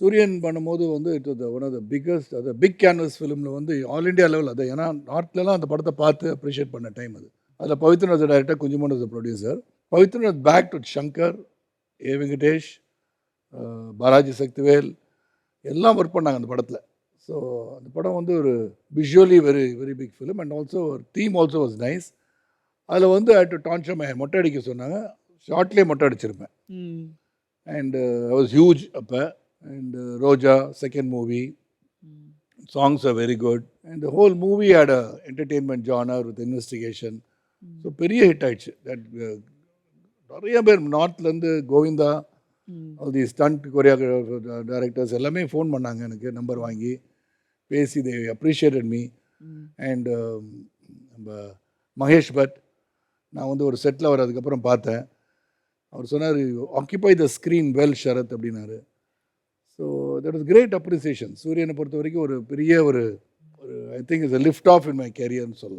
சூரியன் பண்ணும்போது வந்து it was one of the biggest அது பிக் கேன்வஸ் ஃபிலிமில் வந்து ஆல் இண்டியா லெவல் அது ஏன்னா நார்த்லலாம் அந்த படத்தை பார்த்து அப்ரிஷியேட் பண்ண டைம் அது. அதில் Pavithran was director, Kunjumon was producer. Pavithran was back to Shankar, A Venkatesh, Balaji Sakthivel எல்லாம் ஒர்க் பண்ணாங்க அந்த படத்தில். ஸோ அந்த படம் வந்து ஒரு visually very very big film and also theme also was nice. அதில் வந்து டு டான்ஷம் மொட்டை அடிக்க சொன்னாங்க. ஷார்ட்லேயே மொட்டை அடிச்சிருப்பேன். அண்ட் ஐ வாஸ் ஹியூஜ் அப்போ. அண்ட் Roja second movie, songs are very good and the whole movie had a entertainment genre with investigation. So பெரிய ஹிட் ஆயிடுச்சு. தட் நிறைய பேர் நார்த்லேருந்து கோவிந்தா, தி ஸ்டண்ட் கொரியோகிராஃபர் டைரக்டர்ஸ் எல்லாமே ஃபோன் பண்ணாங்க எனக்கு, நம்பர் வாங்கி பேசி தே அப்ரிஷியேட்டட் மீ. அண்ட் நம்ம மகேஷ் பட் நான் வந்து ஒரு செட்டில் அவர் அதுக்கப்புறம் பார்த்தேன். அவர் சொன்னார் occupy the screen well Sharath அப்படின்னாரு. So that was great appreciation. சூரியனை பொறுத்த வரைக்கும் ஒரு பெரிய ஒரு I think is a lift off in my கேரியர்னு சொல்லலாம்.